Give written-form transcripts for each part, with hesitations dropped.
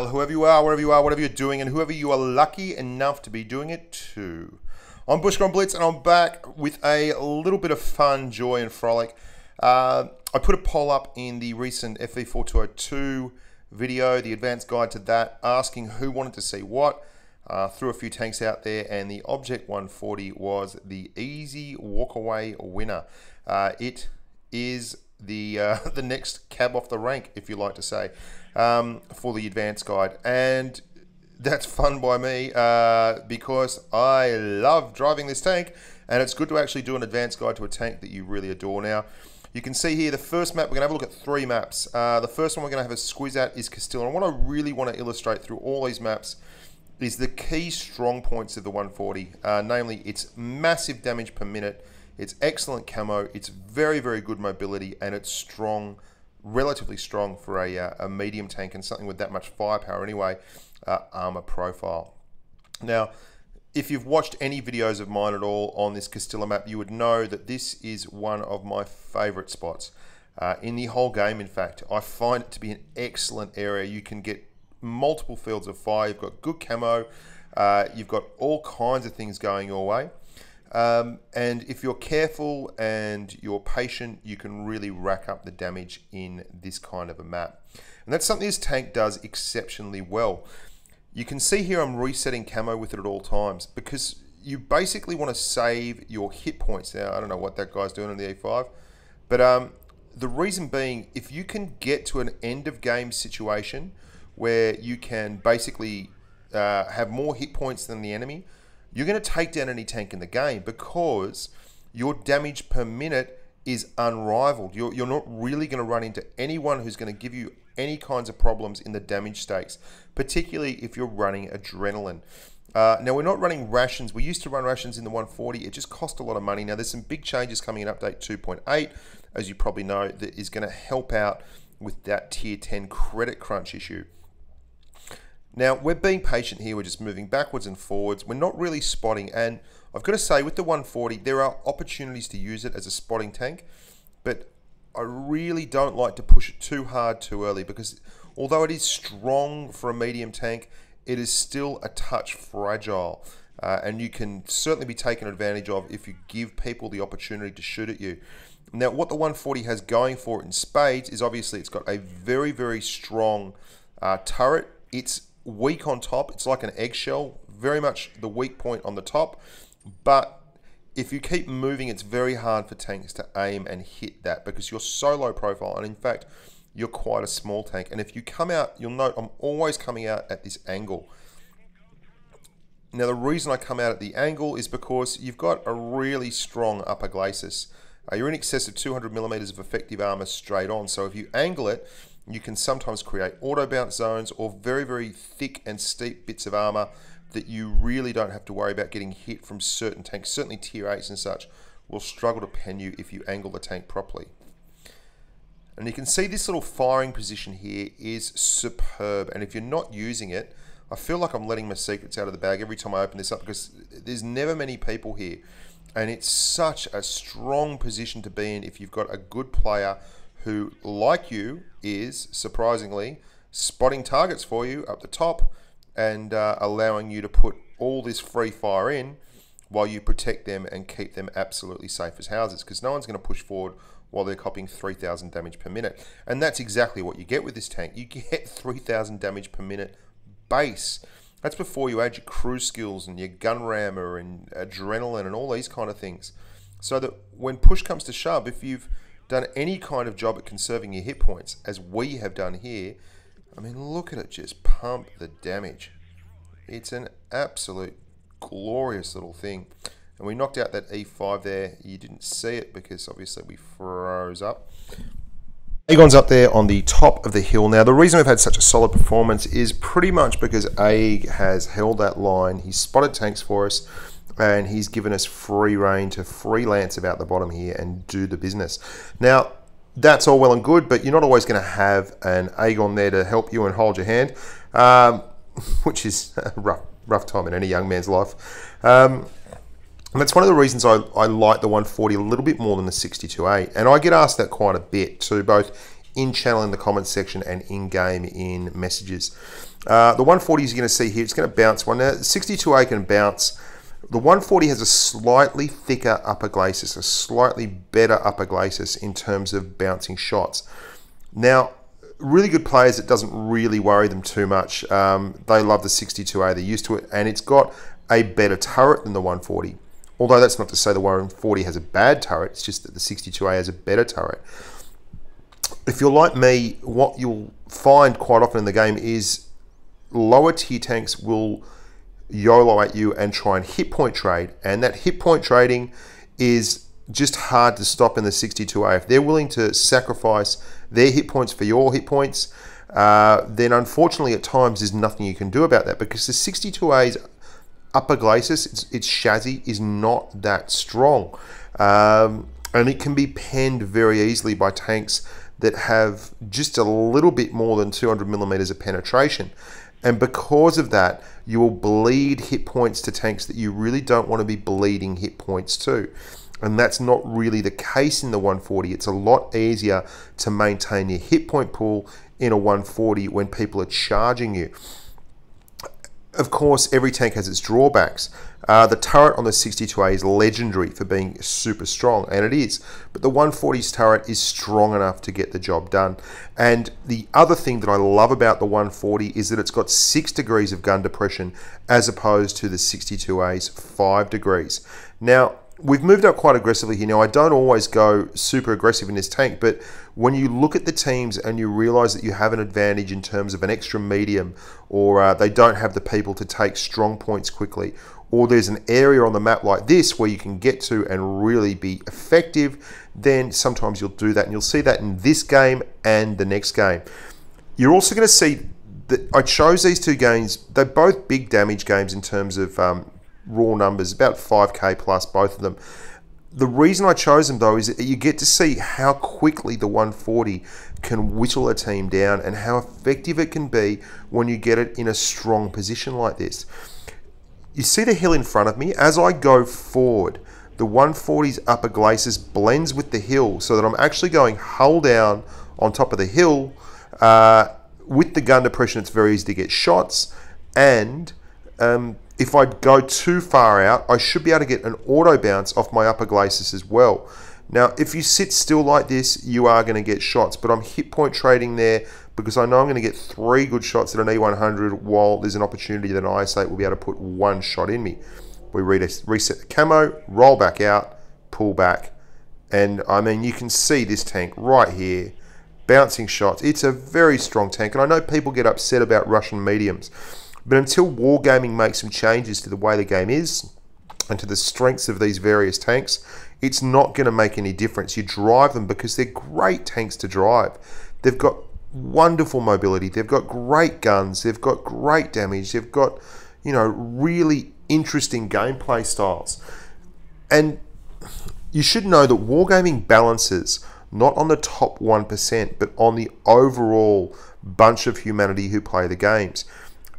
Well, whoever you are, wherever you are, whatever you're doing, and whoever you are lucky enough to be doing it to. I'm Bushka on Blitz, and I'm back with a little bit of fun, joy, and frolic. I put a poll up in the recent FV4202 video, the advanced guide to that, asking who wanted to see what. Threw a few tanks out there, and the Object 140 was the easy walk-away winner. It is the next cab off the rank, if you like to say, for the advanced guide, and that's fun by me because I love driving this tank, and it's good to actually do an advanced guide to a tank that you really adore. Now, you can see here the first map, we're going to have a look at 3 maps. The first one we're going to have a squeeze at is Casteel, and what I really want to illustrate through all these maps is the key strong points of the 140, namely its massive damage per minute, it's excellent camo, it's very, very good mobility, and it's strong, relatively strong for a medium tank and something with that much firepower anyway, armor profile. Now, if you've watched any videos of mine at all on this Casteel map, you would know that this is one of my favorite spots in the whole game. In fact, I find it to be an excellent area. You can get multiple fields of fire, you've got good camo, you've got all kinds of things going your way. And if you're careful and you're patient, you can really rack up the damage in this kind of a map. And that's something this tank does exceptionally well. You can see here I'm resetting camo with it at all times because you basically want to save your hit points. Now, I don't know what that guy's doing on the E5, but the reason being, if you can get to an end of game situation where you can basically have more hit points than the enemy, you're going to take down any tank in the game because your damage per minute is unrivaled. You're not really going to run into anyone who's going to give you any kinds of problems in the damage stakes, particularly if you're running adrenaline. Now, we're not running rations. We used to run rations in the 140. It just cost a lot of money. Now, there's some big changes coming in update 2.8, as you probably know, that is going to help out with that tier 10 credit crunch issue. Now, we're being patient here. We're just moving backwards and forwards. We're not really spotting. And I've got to say, with the 140, there are opportunities to use it as a spotting tank. But I really don't like to push it too hard too early because although it is strong for a medium tank, it is still a touch fragile. And you can certainly be taken advantage of if you give people the opportunity to shoot at you. Now, what the 140 has going for it in spades is obviously it's got a very, very strong turret. It's weak on top. It's like an eggshell, very much the weak point on the top, but if you keep moving, it's very hard for tanks to aim and hit that because you're so low profile, and in fact you're quite a small tank. And if you come out, you'll note I'm always coming out at this angle. Now, the reason I come out at the angle is because you've got a really strong upper glacis. You're in excess of 200 millimeters of effective armor straight on, so if you angle it, you can sometimes create auto bounce zones or very, very thick and steep bits of armor that you really don't have to worry about getting hit from certain tanks. Certainly tier 8s and such will struggle to pen you if you angle the tank properly. And you can see this little firing position here is superb, and if you're not using it, I feel like I'm letting my secrets out of the bag every time I open this up because there's never many people here, and it's such a strong position to be in if you've got a good player who, like you, is surprisingly spotting targets for you up the top and allowing you to put all this free fire in while you protect them and keep them absolutely safe as houses, because no one's going to push forward while they're copying 3,000 damage per minute. And that's exactly what you get with this tank. You get 3,000 damage per minute base. That's before you add your cruise skills and your gun rammer and adrenaline and all these kind of things. So that when push comes to shove, if you've done any kind of job at conserving your hit points, as we have done here, I mean, look at it just pump the damage. It's an absolute glorious little thing. And we knocked out that E5 there. You didn't see it because obviously we froze up. Aegon's up there on the top of the hill. Now, the reason we've had such a solid performance is pretty much because Aeg has held that line. He's spotted tanks for us, and he's given us free reign to freelance about the bottom here and do the business. Now, that's all well and good, but you're not always going to have an Aegon there to help you and hold your hand, which is a rough time in any young man's life. And that's one of the reasons I like the 140 a little bit more than the 62A. And I get asked that quite a bit too, both in channel in the comments section and in game in messages. The 140 you're going to see here, it's going to bounce one. Now, 62A can bounce. The 140 has a slightly thicker upper glacis, a slightly better upper glacis in terms of bouncing shots. Now, really good players, it doesn't really worry them too much. They love the 62A, they're used to it, and it's got a better turret than the 140. Although that's not to say the 140 has a bad turret, it's just that the 62A has a better turret. If you're like me, what you'll find quite often in the game is lower tier tanks will YOLO at you and try and hit point trade, and that hit point trading is just hard to stop in the 62A. If they're willing to sacrifice their hit points for your hit points, then unfortunately at times there's nothing you can do about that, because the 62A's upper glacis, its chassis, is not that strong. And it can be penned very easily by tanks that have just a little bit more than 200 millimeters of penetration. And because of that, you will bleed hit points to tanks that you really don't want to be bleeding hit points to. And that's not really the case in the 140. It's a lot easier to maintain your hit point pool in a 140 when people are charging you. Of course, every tank has its drawbacks. The turret on the 62A is legendary for being super strong, and it is. But the 140's turret is strong enough to get the job done. And the other thing that I love about the 140 is that it's got 6 degrees of gun depression as opposed to the 62A's 5 degrees. Now, we've moved up quite aggressively here. Now, I don't always go super aggressive in this tank, but when you look at the teams and you realize that you have an advantage in terms of an extra medium, or they don't have the people to take strong points quickly, or there's an area on the map like this where you can get to and really be effective, then sometimes you'll do that. And you'll see that in this game and the next game. You're also going to see that I chose these two games. They're both big damage games in terms of raw numbers, about 5k plus, both of them. The reason I chose them though is that you get to see how quickly the 140 can whittle a team down and how effective it can be when you get it in a strong position like this. You see the hill in front of me? As I go forward, the 140's upper glacis blends with the hill so that I'm actually going hull down on top of the hill. With the gun depression, it's very easy to get shots, and if I go too far out, I should be able to get an auto bounce off my upper glacis as well. Now, if you sit still like this, you are going to get shots, but I'm hit point trading there because I know I'm going to get 3 good shots at an E100 while there's an opportunity that an IS-8 will be able to put 1 shot in me. We reset the camo, roll back out, pull back, and I mean, you can see this tank right here, bouncing shots. It's a very strong tank, and I know people get upset about Russian mediums, but until Wargaming makes some changes to the way the game is and to the strengths of these various tanks, it's not going to make any difference. You drive them because they're great tanks to drive. They've got wonderful mobility. They've got great guns. They've got great damage. They've got, you know, really interesting gameplay styles. And you should know that Wargaming balances not on the top 1%, but on the overall bunch of humanity who play the games.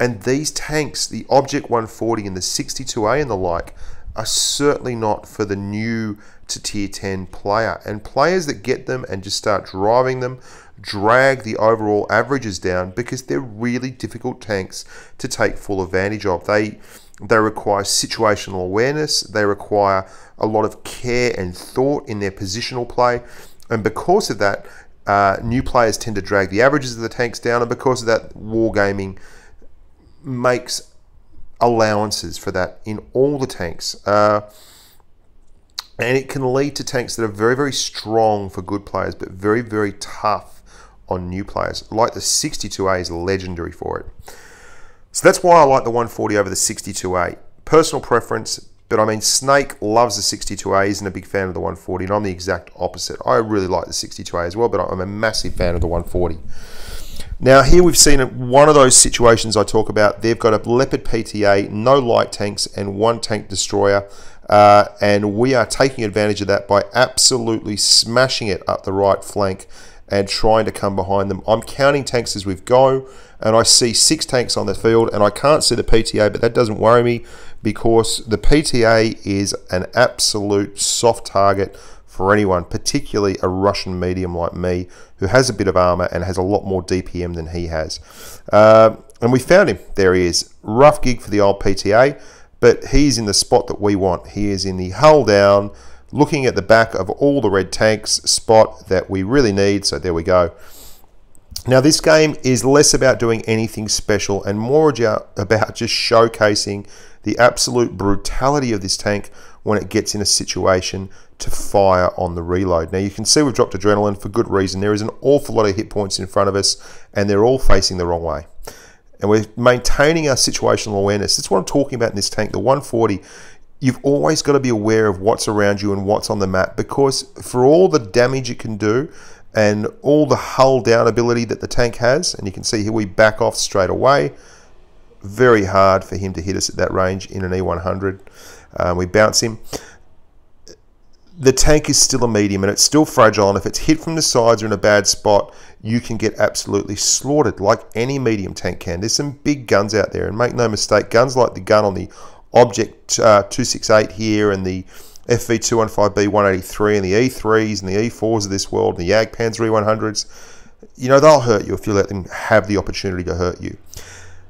And these tanks, the Object 140 and the 62A and the like, are certainly not for the new to tier 10 player. And players that get them and just start driving them drag the overall averages down because they're really difficult tanks to take full advantage of. They require situational awareness. They require a lot of care and thought in their positional play. And because of that, new players tend to drag the averages of the tanks down. And because of that, Wargaming makes allowances for that in all the tanks. And it can lead to tanks that are very, very strong for good players, but very, very tough on new players. Like the 62A is legendary for it. So that's why I like the 140 over the 62A. Personal preference, but I mean, Snake loves the 62A, isn't a big fan of the 140, and I'm the exact opposite. I really like the 62A as well, but I'm a massive fan of the 140. Now here we've seen one of those situations I talk about. They've got a Leopard PTA, no light tanks, and 1 tank destroyer. And we are taking advantage of that by absolutely smashing it up the right flank and trying to come behind them. I'm counting tanks as we go, and I see 6 tanks on the field, and I can't see the PTA, but that doesn't worry me because the PTA is an absolute soft target for anyone, particularly a Russian medium like me, who has a bit of armor and has a lot more DPM than he has. And we found him. There he is. Rough gig for the old PTA, but he's in the spot that we want. He is in the hull down, looking at the back of all the red tanks, spot that we really need. So there we go. Now this game is less about doing anything special and more about just showcasing the absolute brutality of this tank when it gets in a situation to fire on the reload. Now you can see we've dropped adrenaline for good reason. There is an awful lot of hit points in front of us and they're all facing the wrong way. And we're maintaining our situational awareness. That's what I'm talking about in this tank, the 140. You've always got to be aware of what's around you and what's on the map, because for all the damage it can do and all the hull down ability that the tank has, and you can see here we back off straight away. Very hard for him to hit us at that range in an E100. We bounce him. The tank is still a medium and it's still fragile, and if it's hit from the sides or in a bad spot, you can get absolutely slaughtered like any medium tank can. There's some big guns out there, and make no mistake, guns like the gun on the Object 268 here and the FV215B 183 and the E3s and the E4s of this world and the Jagdpanzer E100s, you know, they'll hurt you if you let them have the opportunity to hurt you.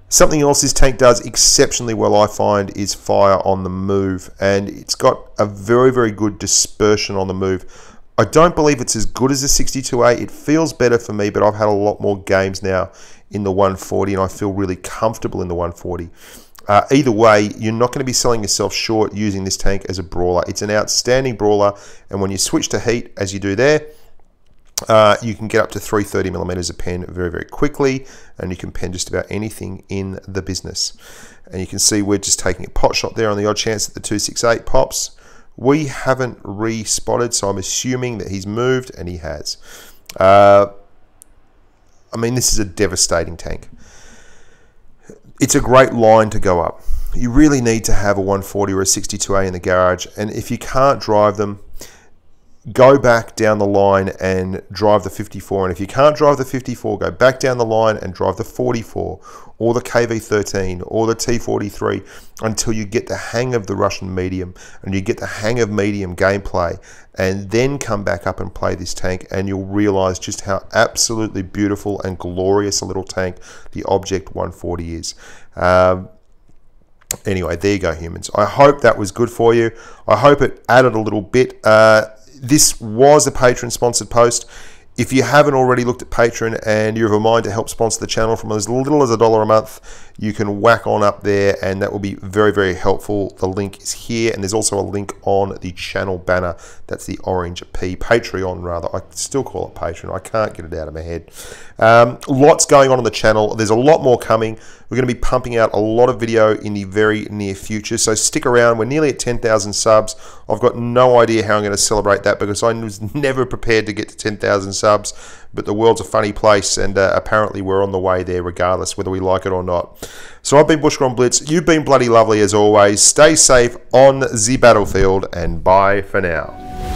Something else this tank does exceptionally well, I find, is fire on the move, and it's got a very, very good dispersion on the move. I don't believe it's as good as the 62A. It feels better for me, but I've had a lot more games now in the 140, and I feel really comfortable in the 140. Either way, you're not going to be selling yourself short using this tank as a brawler. It's an outstanding brawler, and when you switch to heat, as you do there, you can get up to 330mm of pen very, very quickly, and you can pen just about anything in the business. And you can see we're just taking a pot shot there on the odd chance that the 268 pops. We haven't re-spotted, so I'm assuming that he's moved, and he has. I mean, this is a devastating tank. It's a great line to go up. You really need to have a 140 or a 62A in the garage, and if you can't drive them, go back down the line and drive the 54. And if you can't drive the 54, go back down the line and drive the 44 or the KV-13 or the T-43 until you get the hang of the Russian medium and you get the hang of medium gameplay, and then come back up and play this tank, and you'll realize just how absolutely beautiful and glorious a little tank the Object 140 is. Anyway, there you go, humans. I hope that was good for you. I hope it added a little bit. This was a Patreon-sponsored post. If you haven't already looked at Patreon and you have a mind to help sponsor the channel from as little as $1 a month, you can whack on up there, and that will be very, very helpful. The link is here, and there's also a link on the channel banner. That's the orange P, Patreon rather. I still call it Patreon. I can't get it out of my head. Lots going on the channel. There's a lot more coming. We're going to be pumping out a lot of video in the very near future, so stick around. We're nearly at 10,000 subs. I've got no idea how I'm going to celebrate that, because I was never prepared to get to 10,000 subs, but the world's a funny place, and apparently we're on the way there regardless, whether we like it or not. So I've been Bushka on Blitz. You've been bloody lovely as always. Stay safe on the battlefield, and bye for now.